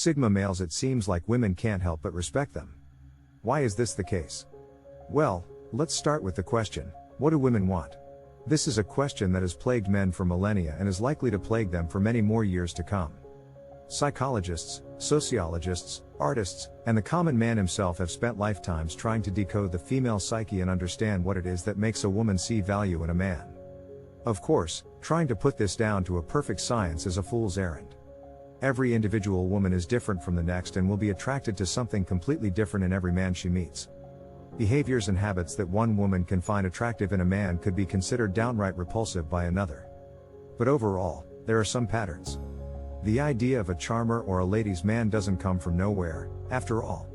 Sigma males, it seems like women can't help but respect them. Why is this the case? Well, let's start with the question, what do women want? This is a question that has plagued men for millennia and is likely to plague them for many more years to come. Psychologists, sociologists, artists, and the common man himself have spent lifetimes trying to decode the female psyche and understand what it is that makes a woman see value in a man. Of course, trying to put this down to a perfect science is a fool's errand. Every individual woman is different from the next and will be attracted to something completely different in every man she meets. Behaviors and habits that one woman can find attractive in a man could be considered downright repulsive by another. But overall, there are some patterns. The idea of a charmer or a ladies' man doesn't come from nowhere, after all.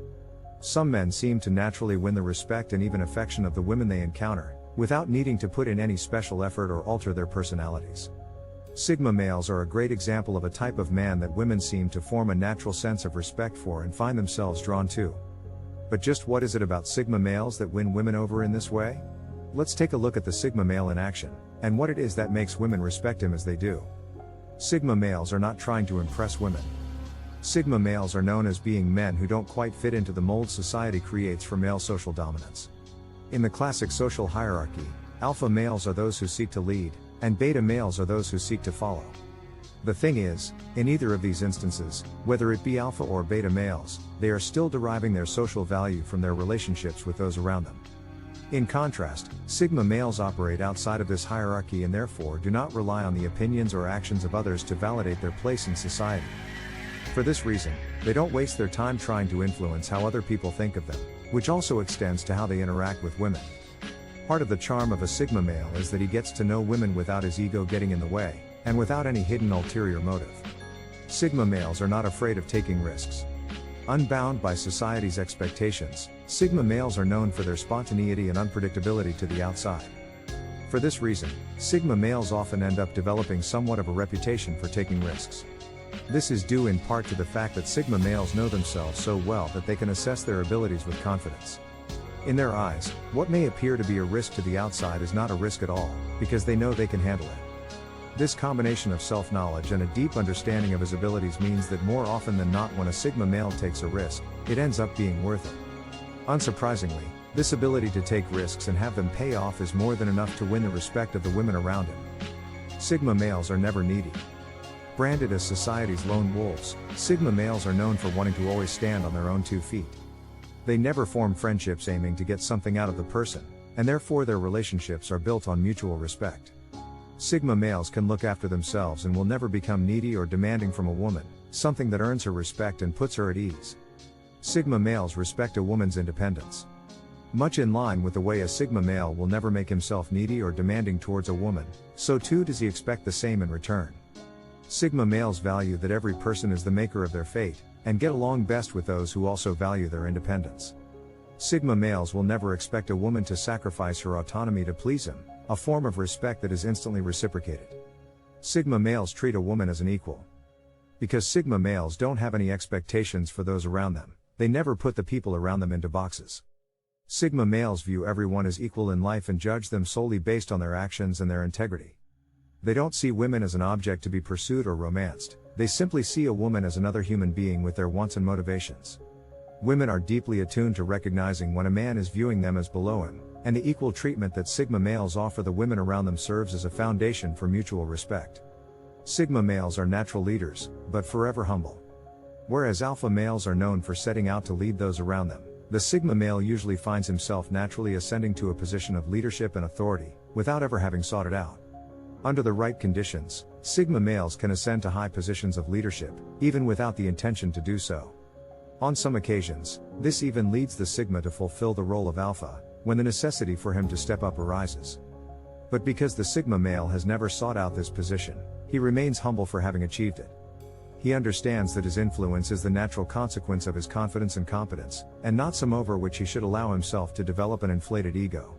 Some men seem to naturally win the respect and even affection of the women they encounter, without needing to put in any special effort or alter their personalities. Sigma males are a great example of a type of man that women seem to form a natural sense of respect for and find themselves drawn to. But just what is it about Sigma males that win women over in this way? Let's take a look at the Sigma male in action, and what it is that makes women respect him as they do. Sigma males are not trying to impress women. Sigma males are known as being men who don't quite fit into the mold society creates for male social dominance. In the classic social hierarchy, alpha males are those who seek to lead, and beta males are those who seek to follow. The thing is, in either of these instances, whether it be alpha or beta males, they are still deriving their social value from their relationships with those around them. In contrast, Sigma males operate outside of this hierarchy and therefore do not rely on the opinions or actions of others to validate their place in society. For this reason, they don't waste their time trying to influence how other people think of them, which also extends to how they interact with women. Part of the charm of a Sigma male is that he gets to know women without his ego getting in the way, and without any hidden ulterior motive. Sigma males are not afraid of taking risks. Unbound by society's expectations, Sigma males are known for their spontaneity and unpredictability to the outside. For this reason, Sigma males often end up developing somewhat of a reputation for taking risks. This is due in part to the fact that Sigma males know themselves so well that they can assess their abilities with confidence. In their eyes, what may appear to be a risk to the outside is not a risk at all, because they know they can handle it. This combination of self-knowledge and a deep understanding of his abilities means that more often than not when a Sigma male takes a risk, it ends up being worth it. Unsurprisingly, this ability to take risks and have them pay off is more than enough to win the respect of the women around him. Sigma males are never needy. Branded as society's lone wolves, Sigma males are known for wanting to always stand on their own 2 feet. They never form friendships aiming to get something out of the person, and therefore their relationships are built on mutual respect. Sigma males can look after themselves and will never become needy or demanding from a woman, something that earns her respect and puts her at ease. Sigma males respect a woman's independence. Much in line with the way a Sigma male will never make himself needy or demanding towards a woman, so too does he expect the same in return. Sigma males value that every person is the maker of their fate, and get along best with those who also value their independence. Sigma males will never expect a woman to sacrifice her autonomy to please him, a form of respect that is instantly reciprocated. Sigma males treat a woman as an equal. Because Sigma males don't have any expectations for those around them, they never put the people around them into boxes. Sigma males view everyone as equal in life and judge them solely based on their actions and their integrity. They don't see women as an object to be pursued or romanced, they simply see a woman as another human being with their wants and motivations. Women are deeply attuned to recognizing when a man is viewing them as below him, and the equal treatment that Sigma males offer the women around them serves as a foundation for mutual respect. Sigma males are natural leaders, but forever humble. Whereas alpha males are known for setting out to lead those around them, the Sigma male usually finds himself naturally ascending to a position of leadership and authority, without ever having sought it out. Under the right conditions, Sigma males can ascend to high positions of leadership, even without the intention to do so. On some occasions, this even leads the Sigma to fulfill the role of alpha, when the necessity for him to step up arises. But because the Sigma male has never sought out this position, he remains humble for having achieved it. He understands that his influence is the natural consequence of his confidence and competence, and not some over which he should allow himself to develop an inflated ego.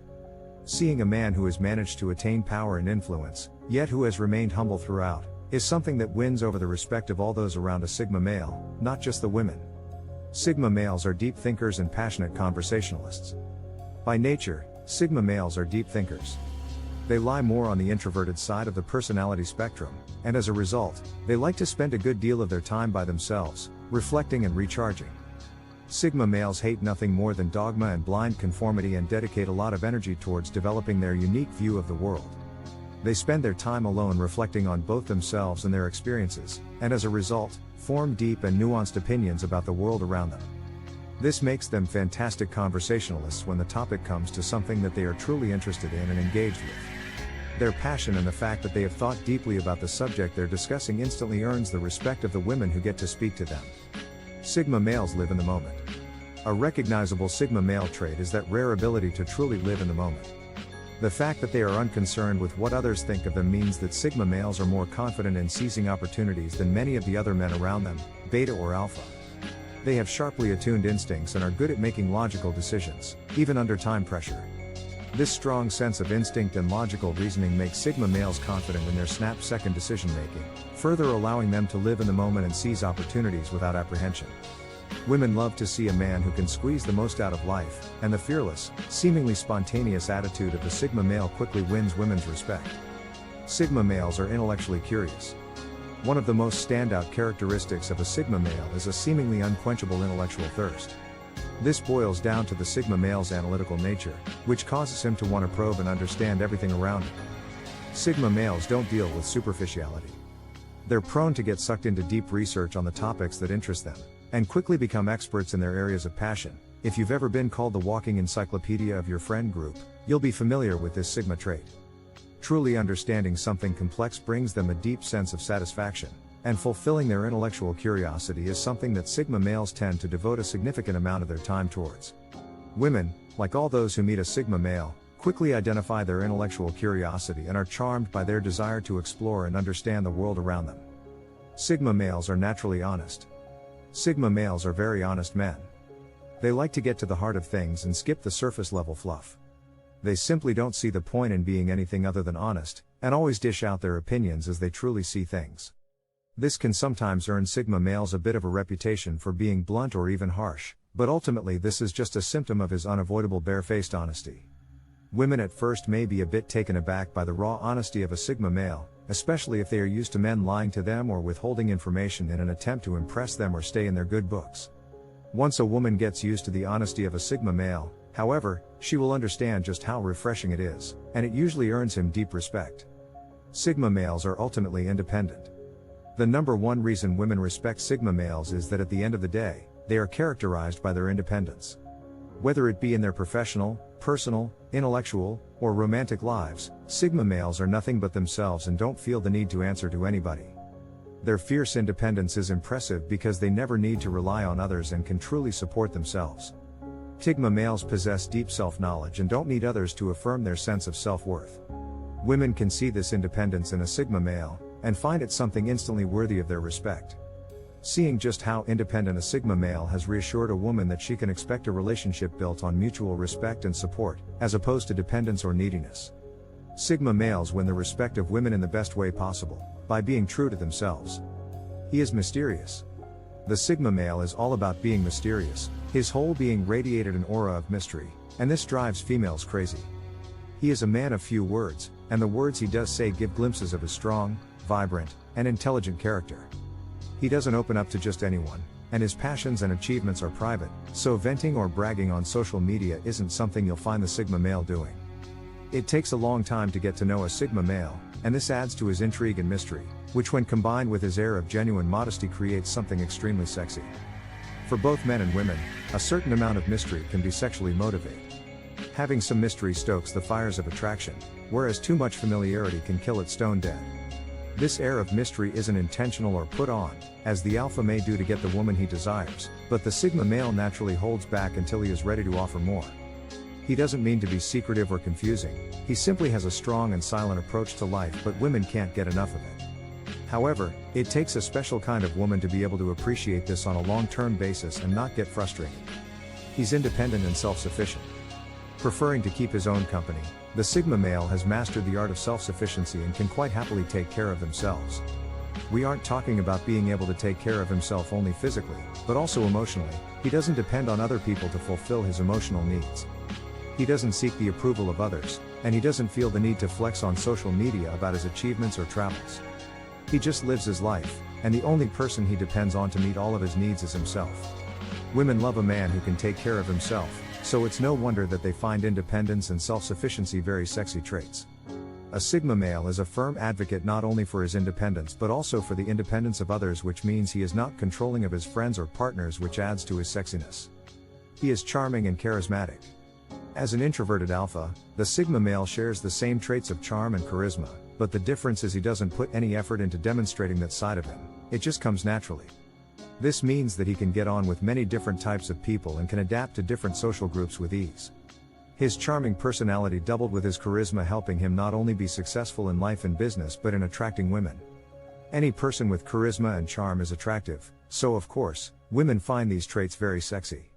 Seeing a man who has managed to attain power and influence, yet who has remained humble throughout, is something that wins over the respect of all those around a Sigma male, not just the women. Sigma males are deep thinkers and passionate conversationalists. By nature, Sigma males are deep thinkers. They lie more on the introverted side of the personality spectrum, and as a result, they like to spend a good deal of their time by themselves, reflecting and recharging. Sigma males hate nothing more than dogma and blind conformity and dedicate a lot of energy towards developing their unique view of the world. They spend their time alone reflecting on both themselves and their experiences, and as a result, form deep and nuanced opinions about the world around them. This makes them fantastic conversationalists when the topic comes to something that they are truly interested in and engaged with. Their passion and the fact that they have thought deeply about the subject they're discussing instantly earns the respect of the women who get to speak to them. Sigma males live in the moment. A recognizable Sigma male trait is that rare ability to truly live in the moment. The fact that they are unconcerned with what others think of them means that Sigma males are more confident in seizing opportunities than many of the other men around them, beta or alpha. They have sharply attuned instincts and are good at making logical decisions, even under time pressure. This strong sense of instinct and logical reasoning makes Sigma males confident in their snap-second decision-making, further allowing them to live in the moment and seize opportunities without apprehension. Women love to see a man who can squeeze the most out of life, and the fearless, seemingly spontaneous attitude of the Sigma male quickly wins women's respect. Sigma males are intellectually curious. One of the most standout characteristics of a Sigma male is a seemingly unquenchable intellectual thirst. This boils down to the Sigma male's analytical nature, which causes him to want to probe and understand everything around him. Sigma males don't deal with superficiality. They're prone to get sucked into deep research on the topics that interest them, and quickly become experts in their areas of passion. If you've ever been called the walking encyclopedia of your friend group, you'll be familiar with this Sigma trait. Truly understanding something complex brings them a deep sense of satisfaction, and fulfilling their intellectual curiosity is something that Sigma males tend to devote a significant amount of their time towards. Women, like all those who meet a Sigma male, quickly identify their intellectual curiosity and are charmed by their desire to explore and understand the world around them. Sigma males are naturally honest. Sigma males are very honest men. They like to get to the heart of things and skip the surface level fluff. They simply don't see the point in being anything other than honest, and always dish out their opinions as they truly see things. This can sometimes earn Sigma males a bit of a reputation for being blunt or even harsh, but ultimately this is just a symptom of his unavoidable bare-faced honesty. Women at first may be a bit taken aback by the raw honesty of a Sigma male, especially if they are used to men lying to them or withholding information in an attempt to impress them or stay in their good books. Once a woman gets used to the honesty of a Sigma male, however, she will understand just how refreshing it is, and it usually earns him deep respect. Sigma males are ultimately independent. The number one reason women respect Sigma males is that at the end of the day, they are characterized by their independence. Whether it be in their professional, personal, intellectual, or romantic lives, Sigma males are nothing but themselves and don't feel the need to answer to anybody. Their fierce independence is impressive because they never need to rely on others and can truly support themselves. Sigma males possess deep self-knowledge and don't need others to affirm their sense of self-worth. Women can see this independence in a Sigma male, and find it something instantly worthy of their respect. Seeing just how independent a Sigma male has reassured a woman that she can expect a relationship built on mutual respect and support, as opposed to dependence or neediness. Sigma males win the respect of women in the best way possible, by being true to themselves. He is mysterious. The Sigma male is all about being mysterious, his whole being radiated an aura of mystery, and this drives females crazy. He is a man of few words, and the words he does say give glimpses of his strong, vibrant, and intelligent character. He doesn't open up to just anyone, and his passions and achievements are private, so venting or bragging on social media isn't something you'll find the Sigma male doing. It takes a long time to get to know a Sigma male, and this adds to his intrigue and mystery, which when combined with his air of genuine modesty creates something extremely sexy. For both men and women, a certain amount of mystery can be sexually motivated. Having some mystery stokes the fires of attraction, whereas too much familiarity can kill it stone dead. This air of mystery isn't intentional or put on, as the alpha may do to get the woman he desires, but the Sigma male naturally holds back until he is ready to offer more. He doesn't mean to be secretive or confusing, he simply has a strong and silent approach to life, but women can't get enough of it. However, it takes a special kind of woman to be able to appreciate this on a long-term basis and not get frustrated. He's independent and self-sufficient. Preferring to keep his own company, the Sigma male has mastered the art of self-sufficiency and can quite happily take care of themselves. We aren't talking about being able to take care of himself only physically, but also emotionally. He doesn't depend on other people to fulfill his emotional needs. He doesn't seek the approval of others, and he doesn't feel the need to flex on social media about his achievements or travels. He just lives his life, and the only person he depends on to meet all of his needs is himself. Women love a man who can take care of himself, so it's no wonder that they find independence and self-sufficiency very sexy traits. A Sigma male is a firm advocate not only for his independence but also for the independence of others, which means he is not controlling of his friends or partners, which adds to his sexiness. He is charming and charismatic. As an introverted alpha, the Sigma male shares the same traits of charm and charisma, but the difference is he doesn't put any effort into demonstrating that side of him, it just comes naturally. This means that he can get on with many different types of people and can adapt to different social groups with ease. His charming personality doubled with his charisma, helping him not only be successful in life and business but in attracting women. Any person with charisma and charm is attractive, so of course, women find these traits very sexy.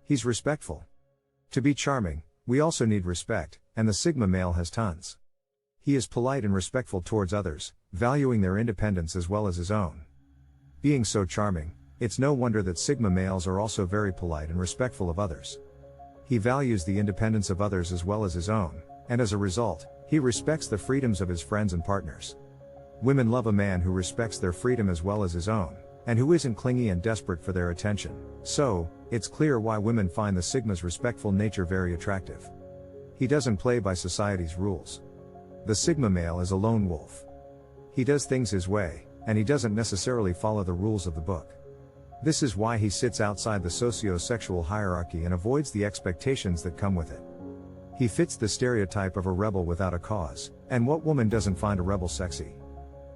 He's respectful. To be charming, we also need respect, and the Sigma male has tons. He is polite and respectful towards others, valuing their independence as well as his own. Being so charming, it's no wonder that Sigma males are also very polite and respectful of others. He values the independence of others as well as his own, and as a result, he respects the freedoms of his friends and partners. Women love a man who respects their freedom as well as his own, and who isn't clingy and desperate for their attention. So, it's clear why women find the Sigma's respectful nature very attractive. He doesn't play by society's rules. The Sigma male is a lone wolf. He does things his way, and he doesn't necessarily follow the rules of the book. This is why he sits outside the socio-sexual hierarchy and avoids the expectations that come with it. He fits the stereotype of a rebel without a cause, and what woman doesn't find a rebel sexy?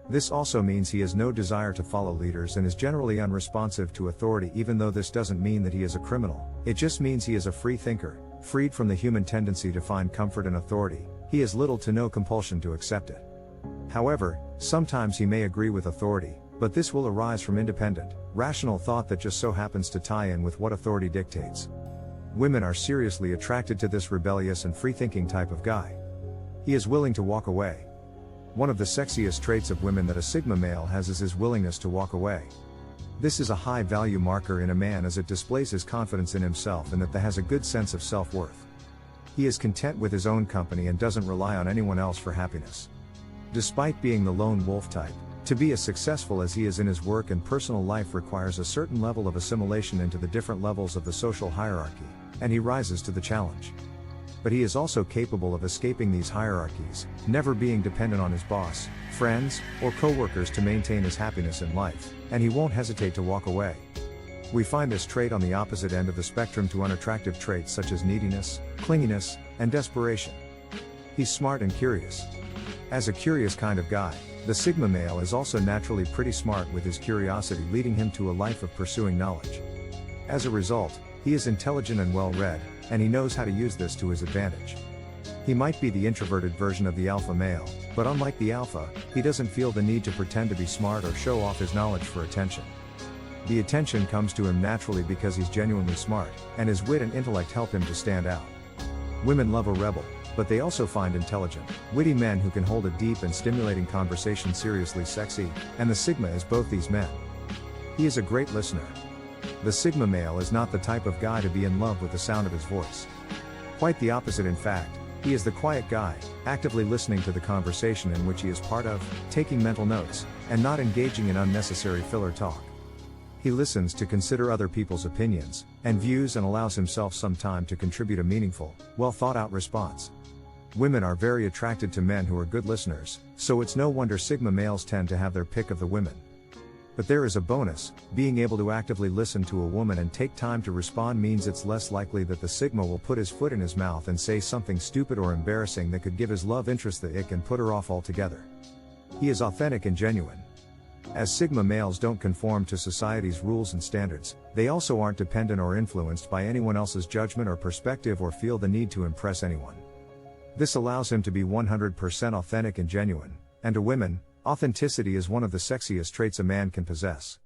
This also means he has no desire to follow leaders and is generally unresponsive to authority. Even though this doesn't mean that he is a criminal, it just means he is a free thinker, freed from the human tendency to find comfort in authority. He has little to no compulsion to accept it. However, sometimes he may agree with authority, but this will arise from independent, rational thought that just so happens to tie in with what authority dictates. Women are seriously attracted to this rebellious and free-thinking type of guy. He is willing to walk away. One of the sexiest traits of women that a Sigma male has is his willingness to walk away. This is a high value marker in a man, as it displays his confidence in himself and that has a good sense of self-worth. He is content with his own company and doesn't rely on anyone else for happiness. Despite being the lone wolf type, to be as successful as he is in his work and personal life requires a certain level of assimilation into the different levels of the social hierarchy, and he rises to the challenge. But he is also capable of escaping these hierarchies, never being dependent on his boss, friends, or co-workers to maintain his happiness in life, and he won't hesitate to walk away. We find this trait on the opposite end of the spectrum to unattractive traits such as neediness, clinginess, and desperation. He's smart and curious. As a curious kind of guy, the Sigma male is also naturally pretty smart, with his curiosity leading him to a life of pursuing knowledge. As a result, he is intelligent and well-read, and he knows how to use this to his advantage. He might be the introverted version of the alpha male, but unlike the alpha, he doesn't feel the need to pretend to be smart or show off his knowledge for attention. The attention comes to him naturally because he's genuinely smart, and his wit and intellect help him to stand out. Women love a rebel, but they also find intelligent, witty men who can hold a deep and stimulating conversation seriously sexy, and the Sigma is both these men. He is a great listener. The Sigma male is not the type of guy to be in love with the sound of his voice. Quite the opposite, in fact. He is the quiet guy, actively listening to the conversation in which he is part of, taking mental notes, and not engaging in unnecessary filler talk. He listens to consider other people's opinions and views and allows himself some time to contribute a meaningful, well thought out response. Women are very attracted to men who are good listeners, so it's no wonder Sigma males tend to have their pick of the women. But there is a bonus: being able to actively listen to a woman and take time to respond means it's less likely that the Sigma will put his foot in his mouth and say something stupid or embarrassing that could give his love interest the ick and put her off altogether. He is authentic and genuine. As Sigma males don't conform to society's rules and standards, they also aren't dependent or influenced by anyone else's judgment or perspective or feel the need to impress anyone. This allows him to be 100% authentic and genuine, and to women, authenticity is one of the sexiest traits a man can possess.